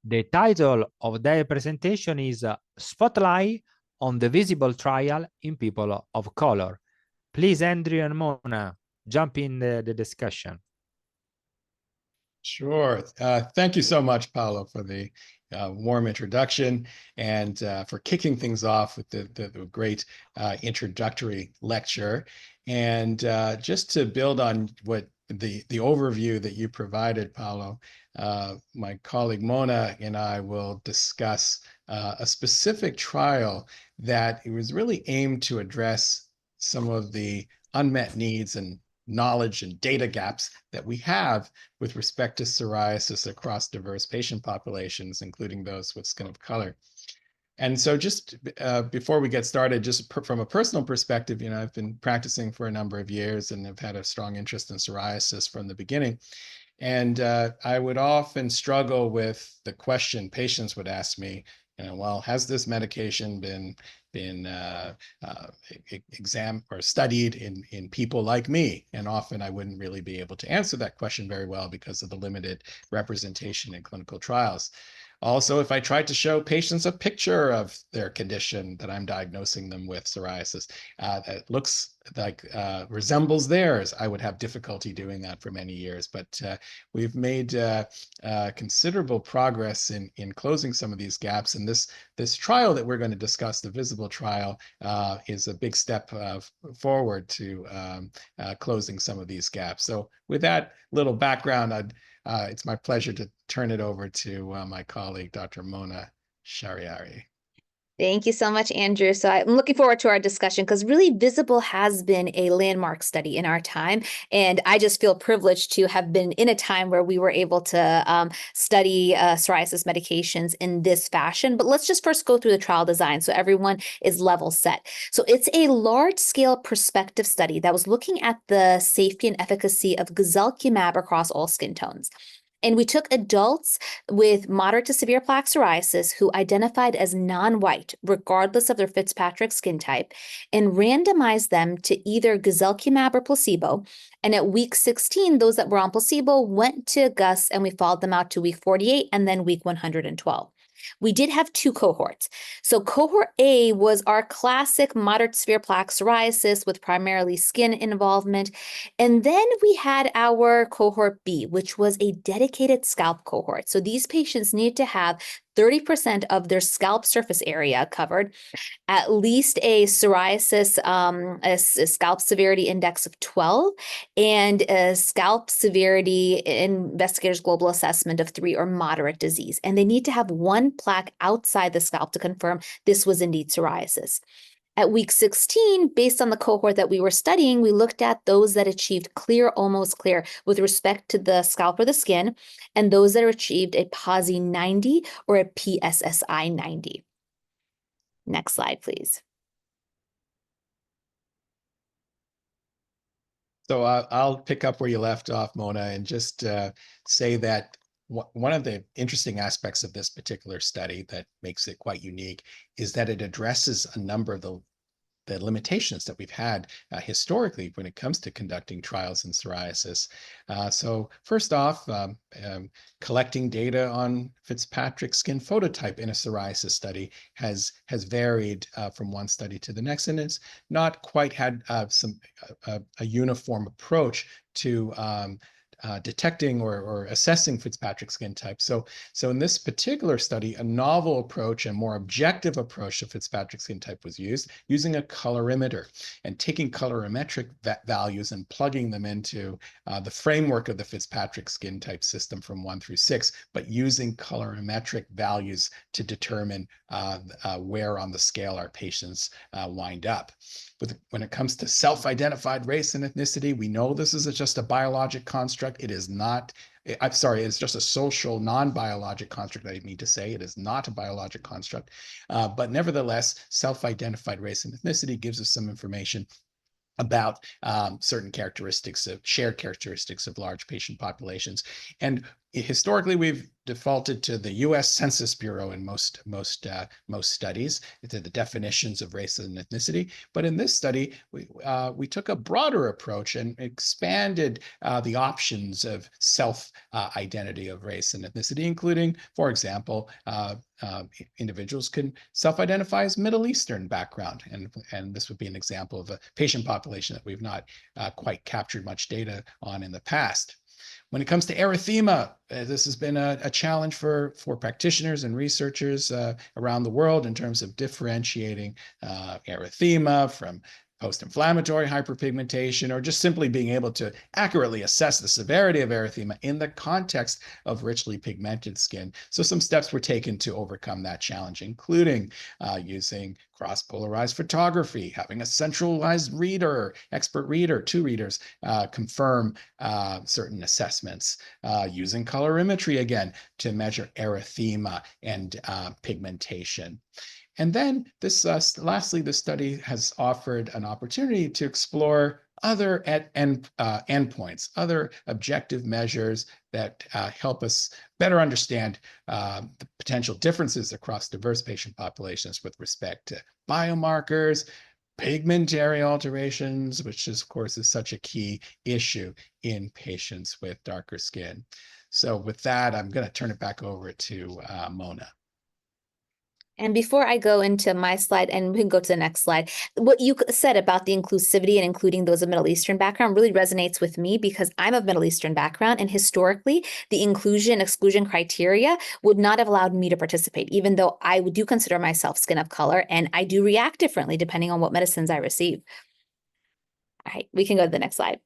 The title of their presentation is Spotlight on the Visible Trial in People of Color. Please, Andrew and Mona, jump in the discussion. Sure. Thank you so much, Paolo, for the warm introduction and for kicking things off with the great introductory lecture. And just to build on what the overview that you provided, Paolo, my colleague Mona and I will discuss a specific trial that it was really aimed to address some of the unmet needs and knowledge and data gaps that we have with respect to psoriasis across diverse patient populations, including those with skin of color. And so just before we get started, just from a personal perspective, you know, I've been practicing for a number of years and have had a strong interest in psoriasis from the beginning. And I would often struggle with the question patients would ask me, you know, well, has this medication been examined or studied in people like me? And often I wouldn't really be able to answer that question very well because of the limited representation in clinical trials. Also, if I tried to show patients a picture of their condition that I'm diagnosing them with psoriasis that looks like resembles theirs, I would have difficulty doing that for many years. But we've made considerable progress in closing some of these gaps. And this trial that we're going to discuss, the Visible trial, is a big step forward to closing some of these gaps. So with that little background, it's my pleasure to turn it over to my colleague, Dr. Mona Shahriari. Thank you so much, Andrew. So I'm looking forward to our discussion because really Visible has been a landmark study in our time. And I just feel privileged to have been in a time where we were able to study psoriasis medications in this fashion. But let's just first go through the trial design so everyone is level set. So it's a large-scale prospective study that was looking at the safety and efficacy of guselkumab across all skin tones. And we took adults with moderate to severe plaque psoriasis who identified as non-white, regardless of their Fitzpatrick skin type, and randomized them to either guselkumab or placebo. And at week 16, those that were on placebo went to GUS, and we followed them out to week 48 and then week 112. We did have two cohorts. So cohort A was our classic moderate to severe plaque psoriasis with primarily skin involvement. And then we had our cohort B, which was a dedicated scalp cohort. So these patients needed to have 30% of their scalp surface area covered, at least a psoriasis, a scalp severity index of 12, and a scalp severity investigator's global assessment of 3 or moderate disease. And they need to have one plaque outside the scalp to confirm this was indeed psoriasis. At week 16, based on the cohort that we were studying, we looked at those that achieved clear, almost clear with respect to the scalp or the skin, and those that achieved a PASI 90 or a PSSI 90. Next slide, please. So I'll pick up where you left off, Mona, and just say that one of the interesting aspects of this particular study that makes it quite unique is that it addresses a number of the limitations that we've had historically when it comes to conducting trials in psoriasis. So first off, collecting data on Fitzpatrick skin phototype in a psoriasis study has varied from one study to the next, and it's not quite had a uniform approach to detecting or assessing Fitzpatrick skin type. So in this particular study, a novel approach and more objective approach to Fitzpatrick skin type was used, using a colorimeter and taking colorimetric values and plugging them into the framework of the Fitzpatrick skin type system from 1 through 6, but using colorimetric values to determine where on the scale our patients wind up. When it comes to self-identified race and ethnicity, we know this is just a biologic construct. It is not, I'm sorry, it's just a social non-biologic construct, I mean to say. It is not a biologic construct. But nevertheless, self-identified race and ethnicity gives us some information about certain characteristics of shared characteristics of large patient populations. And historically, we've defaulted to the U.S. Census Bureau in most studies, to the definitions of race and ethnicity. But in this study, we took a broader approach and expanded the options of self-identity of race and ethnicity, including, for example, individuals can self-identify as Middle Eastern background, and this would be an example of a patient population that we've not quite captured much data on in the past. When it comes to erythema, this has been a challenge for practitioners and researchers around the world in terms of differentiating erythema from post-inflammatory hyperpigmentation, or just simply being able to accurately assess the severity of erythema in the context of richly pigmented skin. So some steps were taken to overcome that challenge, including using cross-polarized photography, having a centralized reader, expert reader, 2 readers, confirm certain assessments, using colorimetry again to measure erythema and pigmentation. And then lastly, the study has offered an opportunity to explore other endpoints, other objective measures that help us better understand the potential differences across diverse patient populations with respect to biomarkers, pigmentary alterations, which of course is such a key issue in patients with darker skin. So with that, I'm going to turn it back over to Mona. And before I go into my slide, and we can go to the next slide, what you said about the inclusivity and including those of Middle Eastern background really resonates with me, because I'm of Middle Eastern background, and historically, the inclusion exclusion criteria would not have allowed me to participate, even though I do consider myself skin of color, and I do react differently depending on what medicines I receive. All right, we can go to the next slide.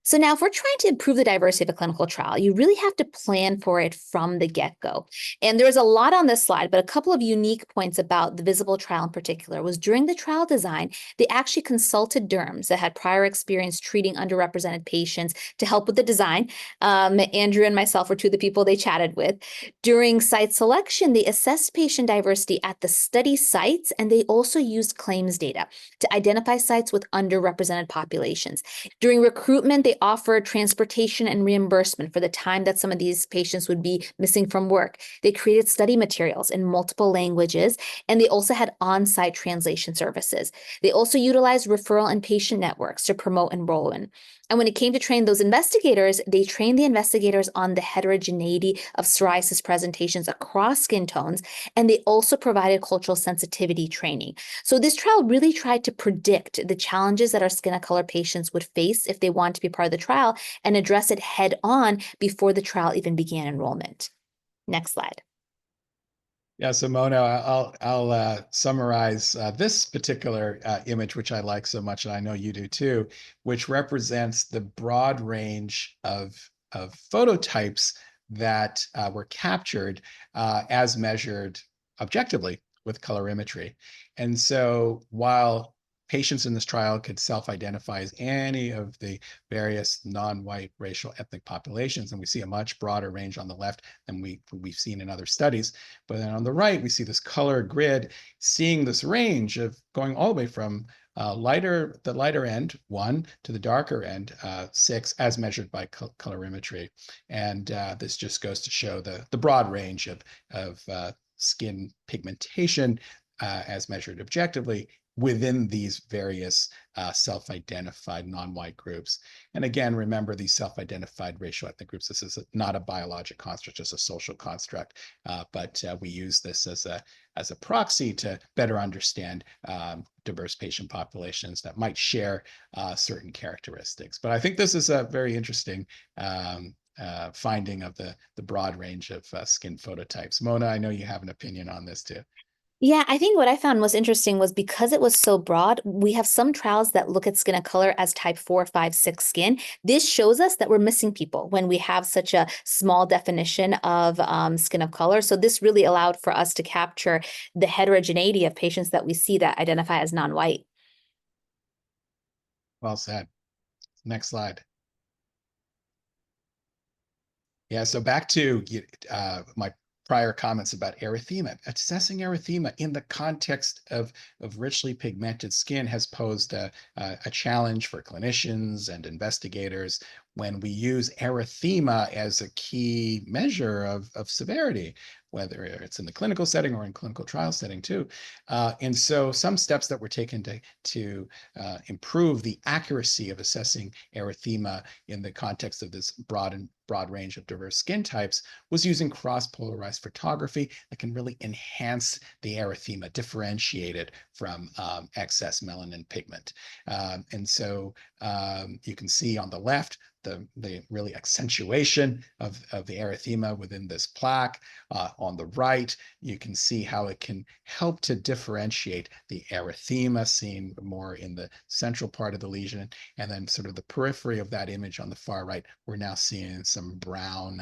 So now if we're trying to improve the diversity of a clinical trial, you really have to plan for it from the get-go. And there's a lot on this slide, but a couple of unique points about the visible trial in particular was during the trial design, they actually consulted derms that had prior experience treating underrepresented patients to help with the design. Andrew and myself were 2 of the people they chatted with. During site selection, they assessed patient diversity at the study sites, and they also used claims data to identify sites with underrepresented populations. During recruitment, they offered transportation and reimbursement for the time that some of these patients would be missing from work. They created study materials in multiple languages, and they also had on-site translation services. They also utilized referral and patient networks to promote enrollment. And when it came to train those investigators, they trained the investigators on the heterogeneity of psoriasis presentations across skin tones, and they also provided cultural sensitivity training. So this trial really tried to predict the challenges that our skin of color patients would face if they want to be part of the trial, and address it head on before the trial even began enrollment. Next slide. Yeah, so Mona, I'll summarize this particular image, which I like so much, and I know you do too, which represents the broad range of phototypes that were captured as measured objectively with colorimetry. And so while patients in this trial could self-identify as any of the various non-white racial ethnic populations, and we see a much broader range on the left than we've seen in other studies. But then on the right, we see this color grid, seeing this range of going all the way from the lighter end, 1, to the darker end, 6, as measured by colorimetry. And this just goes to show the broad range of skin pigmentation as measured objectively within these various self-identified non-white groups. And again, remember these self-identified racial ethnic groups. This is not a biologic construct, just a social construct, but we use this as a proxy to better understand diverse patient populations that might share certain characteristics. But I think this is a very interesting finding of the broad range of skin phototypes. Mona, I know you have an opinion on this too. Yeah, I think what I found most interesting was because it was so broad, we have some trials that look at skin of color as type 4, 5, 6 skin. This shows us that we're missing people when we have such a small definition of skin of color. So this really allowed for us to capture the heterogeneity of patients that we see that identify as non-white. Well said. Next slide. Yeah, so back to my prior comments about erythema. Assessing erythema in the context of richly pigmented skin has posed a challenge for clinicians and investigators when we use erythema as a key measure of severity, whether it's in the clinical setting or in clinical trial setting too. And so some steps that were taken to improve the accuracy of assessing erythema in the context of this broad range of diverse skin types was using cross-polarized photography that can really enhance the erythema, differentiate it from excess melanin pigment. And so you can see on the left, the really accentuation of the erythema within this plaque. On the right, you can see how it can help to differentiate the erythema seen more in the central part of the lesion, and then sort of the periphery of that image on the far right, we're now seeing some brown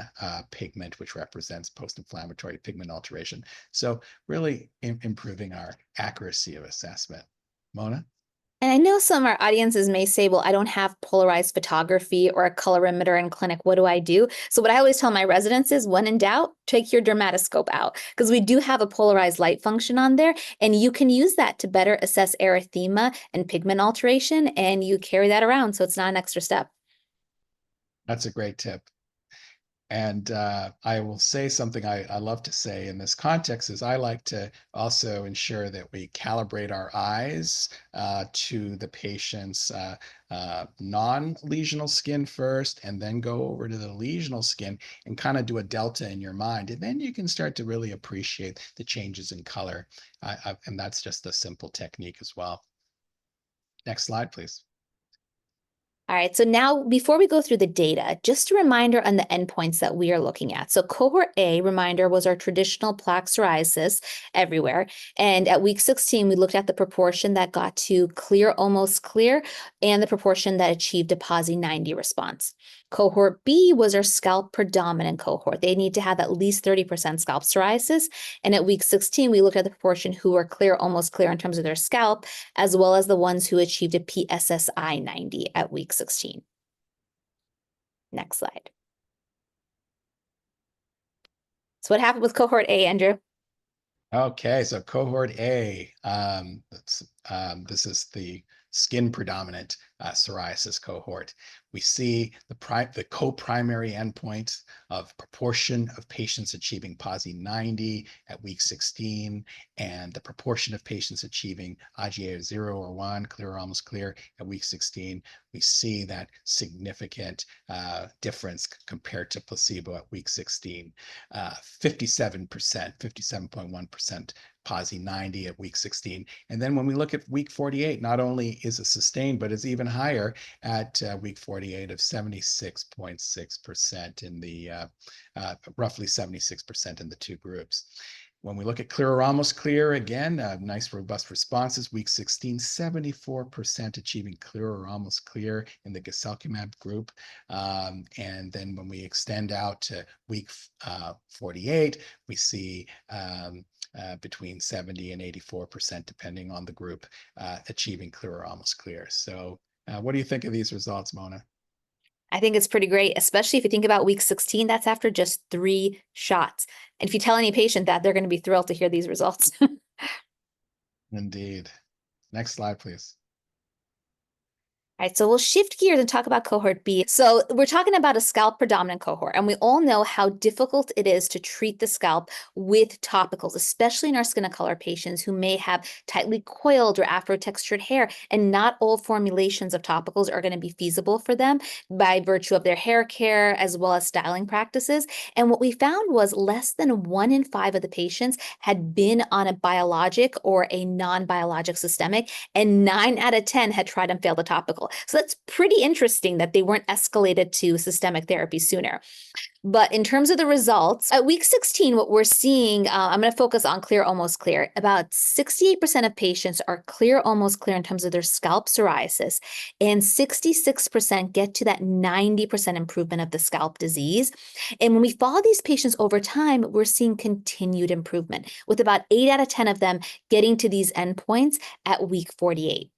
pigment, which represents post-inflammatory pigment alteration. So really improving our accuracy of assessment. Mona? And I know some of our audiences may say, well, I don't have polarized photography or a colorimeter in clinic. What do I do? So what I always tell my residents is, when in doubt, take your dermatoscope out, because we do have a polarized light function on there, and you can use that to better assess erythema and pigment alteration, and you carry that around, so it's not an extra step. That's a great tip. And I will say something I love to say in this context is I like to also ensure that we calibrate our eyes to the patient's non-lesional skin first, and then go over to the lesional skin and kind of do a delta in your mind. And then you can start to really appreciate the changes in color. And that's just a simple technique as well. Next slide, please. All right, so now before we go through the data, just a reminder on the endpoints that we are looking at. So cohort A, reminder, was our traditional plaque psoriasis everywhere. And at week 16, we looked at the proportion that got to clear, almost clear, and the proportion that achieved a PASI 90 response. Cohort B was our scalp predominant cohort. They need to have at least 30% scalp psoriasis. And at week 16, we looked at the proportion who were clear, almost clear in terms of their scalp, as well as the ones who achieved a PSSI 90 at week 16. Next slide. So what happened with cohort A, Andrew? Okay, so cohort A, this is the skin predominant psoriasis cohort. We see the co-primary endpoint of proportion of patients achieving PASI 90 at week 16, and the proportion of patients achieving IGA of 0 or 1, clear or almost clear, at week 16. We see that significant difference compared to placebo at week 16. 57%, 57.1% PASI 90 at week 16. And then when we look at week 48, not only is it sustained, but it's even higher at week 48 of 76.6% in the, roughly 76% in the two groups. When we look at clear or almost clear, again, nice robust responses. Week 16, 74% achieving clear or almost clear in the guselkumab group. And then when we extend out to week 48, we see between 70 and 84%, depending on the group, achieving clear or almost clear. So what do you think of these results, Mona? I think it's pretty great, especially if you think about week 16, that's after just 3 shots. And if you tell any patient that, they're going to be thrilled to hear these results. Indeed. Next slide, please. All right, so we'll shift gears and talk about cohort B. So we're talking about a scalp predominant cohort, and we all know how difficult it is to treat the scalp with topicals, especially in our skin of color patients who may have tightly coiled or afro-textured hair, and not all formulations of topicals are going to be feasible for them by virtue of their hair care as well as styling practices. And what we found was less than 1 in 5 of the patients had been on a biologic or a non-biologic systemic, and 9 out of 10 had tried and failed a topical. So that's pretty interesting that they weren't escalated to systemic therapy sooner. But in terms of the results, at week 16, what we're seeing, I'm going to focus on clear, almost clear. About 68% of patients are clear, almost clear in terms of their scalp psoriasis, and 66% get to that 90% improvement of the scalp disease. And when we follow these patients over time, we're seeing continued improvement, with about 8 out of 10 of them getting to these endpoints at week 48.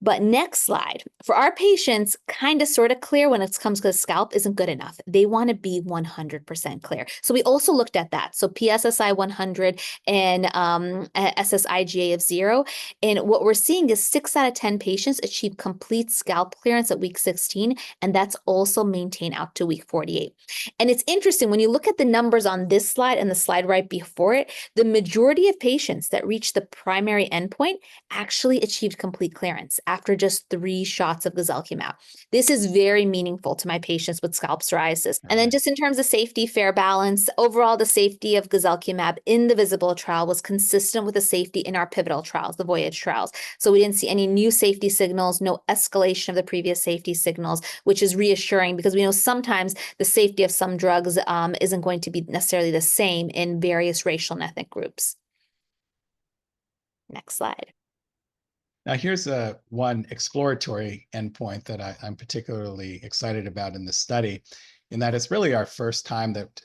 But next slide. For our patients, kind of sort of clear when it comes to the scalp isn't good enough. They want to be 100% clear. So we also looked at that. So PSSI 100 and SSIGA of 0. And what we're seeing is 6 out of 10 patients achieve complete scalp clearance at week 16, and that's also maintained out to week 48. And it's interesting, when you look at the numbers on this slide and the slide right before it, the majority of patients that reached the primary endpoint actually achieved complete clearance after just 3 shots of guselkumab. This is very meaningful to my patients with scalp psoriasis. And then just in terms of safety, fair balance, overall the safety of guselkumab in the VISIBLE trial was consistent with the safety in our pivotal trials, the Voyage trials. So we didn't see any new safety signals, no escalation of the previous safety signals, which is reassuring because we know sometimes the safety of some drugs isn't going to be necessarily the same in various racial and ethnic groups. Next slide. Now here's one exploratory endpoint that I'm particularly excited about in the study, in that it's really our first time that,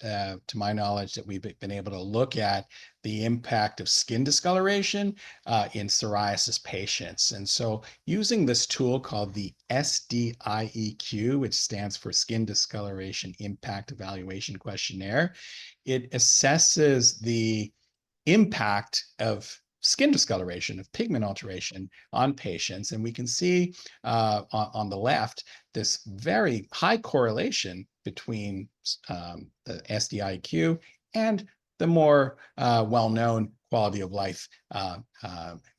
to my knowledge, that we've been able to look at the impact of skin discoloration in psoriasis patients. And so using this tool called the SDIEQ, which stands for Skin Discoloration Impact Evaluation Questionnaire, it assesses the impact of skin discoloration, of pigment alteration on patients. And we can see on the left this very high correlation between the SDIQ and the more well-known quality of life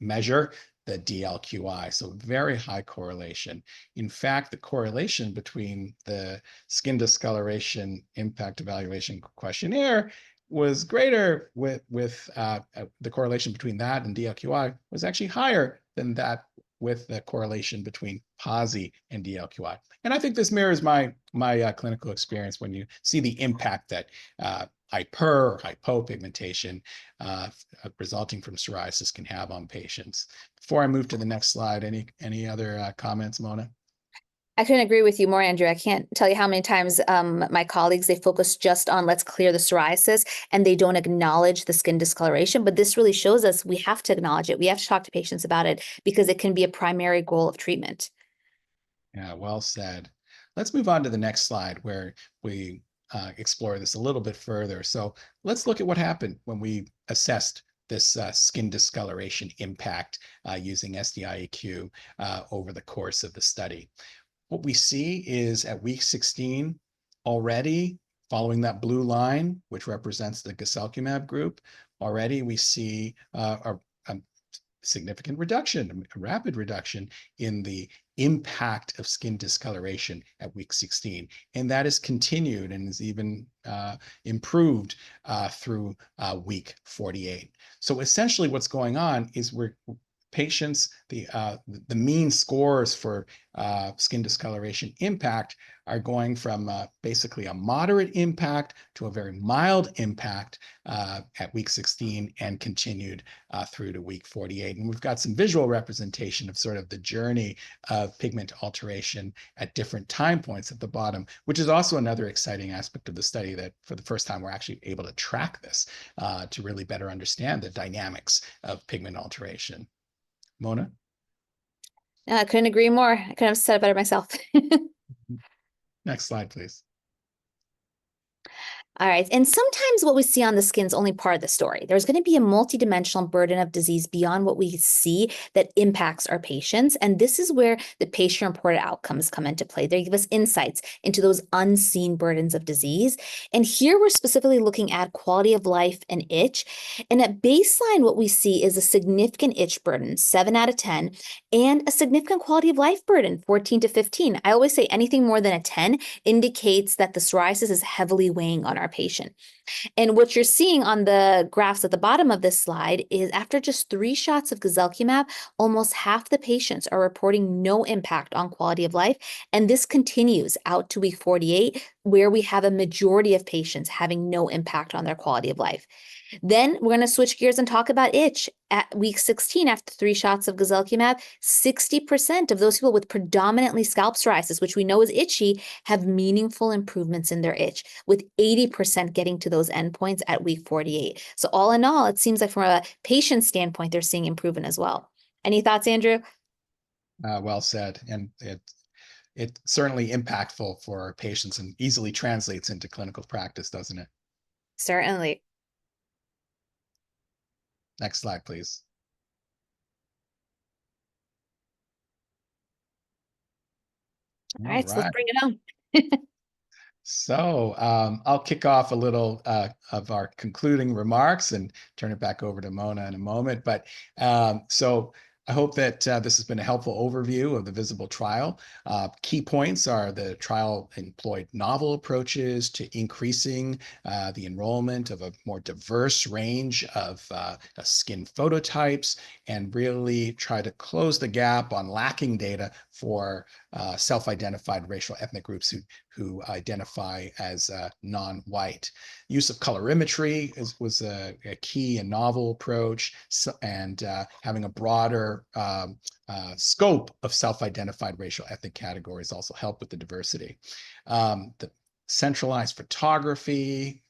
measure, the DLQI. So very high correlation. In fact, the correlation between the Skin Discoloration Impact Evaluation Questionnaire was greater with the correlation between that and DLQI was actually higher than that with the correlation between PASI and DLQI. And I think this mirrors my clinical experience when you see the impact that hyper or hypopigmentation resulting from psoriasis can have on patients. Before I move to the next slide, any other comments, Mona? I couldn't agree with you more, Andrew. I can't tell you how many times my colleagues, they focus just on let's clear the psoriasis and they don't acknowledge the skin discoloration. But this really shows us we have to acknowledge it. We have to talk to patients about it because it can be a primary goal of treatment. Yeah, well said. Let's move on to the next slide where we explore this a little bit further. So let's look at what happened when we assessed this skin discoloration impact using SDIEQ over the course of the study. What we see is at week 16, already following that blue line, which represents the guselkumab group, already we see a significant reduction, a rapid reduction in the impact of skin discoloration at week 16. And that is continued and is even improved through week 48. So essentially what's going on is patients, the mean scores for skin discoloration impact are going from basically a moderate impact to a very mild impact at week 16 and continued through to week 48. And we've got some visual representation of sort of the journey of pigment alteration at different time points at the bottom, which is also another exciting aspect of the study that for the first time we're actually able to track this to really better understand the dynamics of pigment alteration. Mona? I couldn't agree more. I couldn't have said it better myself. Next slide, please. All right. And sometimes what we see on the skin is only part of the story. There's going to be a multidimensional burden of disease beyond what we see that impacts our patients. And this is where the patient-reported outcomes come into play. They give us insights into those unseen burdens of disease. And here we're specifically looking at quality of life and itch. And at baseline, what we see is a significant itch burden, 7 out of 10, and a significant quality of life burden, 14 to 15. I always say anything more than a 10 indicates that the psoriasis is heavily weighing on our patient. And what you're seeing on the graphs at the bottom of this slide is after just 3 shots of guselkumab, almost half the patients are reporting no impact on quality of life. And this continues out to week 48, where we have a majority of patients having no impact on their quality of life. Then we're going to switch gears and talk about itch. At week 16, after 3 shots of guselkumab, 60% of those people with predominantly scalp psoriasis, which we know is itchy, have meaningful improvements in their itch, with 80% getting to those endpoints at week 48. So all in all, it seems like from a patient standpoint, they're seeing improvement as well. Any thoughts, Andrew? Well said. And it's certainly impactful for patients and easily translates into clinical practice, doesn't it? Certainly. Next slide, please. All right, so let's bring it on. So I'll kick off a little of our concluding remarks and turn it back over to Mona in a moment. But so I hope that this has been a helpful overview of the VISIBLE trial. Key points are the trial employed novel approaches to increasing the enrollment of a more diverse range of skin phototypes and really try to close the gap on lacking data for self-identified racial ethnic groups who identify as non-white. Use of colorimetry was a key and novel approach, and having a broader scope of self-identified racial ethnic categories also help with the diversity. The centralized photography,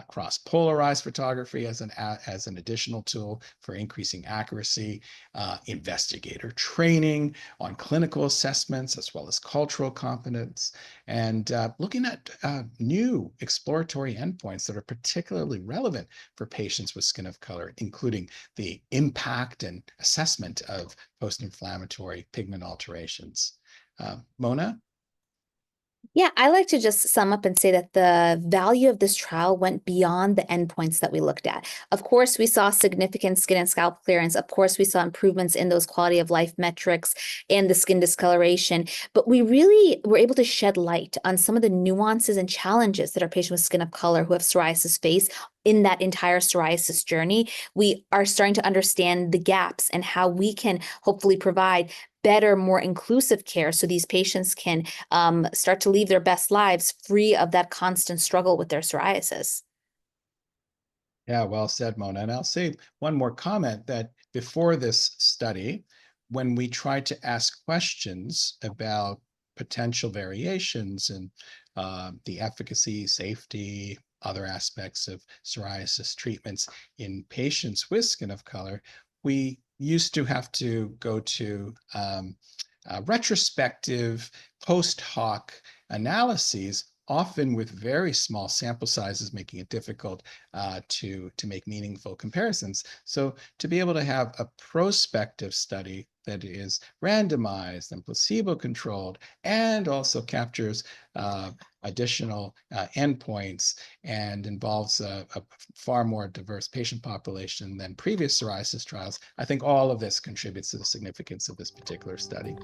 cross-polarized photography as an additional tool for increasing accuracy, investigator training on clinical assessments as well as cultural competence, and looking at new exploratory endpoints that are particularly relevant for patients with skin of color, including the impact and assessment of post-inflammatory pigment alterations. Mona? Yeah, I like to just sum up and say that the value of this trial went beyond the endpoints that we looked at. Of course, we saw significant skin and scalp clearance. Of course, we saw improvements in those quality of life metrics and the skin discoloration. But we really were able to shed light on some of the nuances and challenges that our patients with skin of color who have psoriasis face in that entire psoriasis journey. We are starting to understand the gaps and how we can hopefully provide better, more inclusive care so these patients can start to lead their best lives free of that constant struggle with their psoriasis. Yeah, well said, Mona. And I'll say one more comment that before this study, when we tried to ask questions about potential variations in the efficacy, safety, other aspects of psoriasis treatments in patients with skin of color, we used to have to go to retrospective post hoc analyses, often with very small sample sizes, making it difficult to make meaningful comparisons. So to be able to have a prospective study that is randomized and placebo-controlled and also captures additional endpoints and involves a far more diverse patient population than previous psoriasis trials, I think all of this contributes to the significance of this particular study.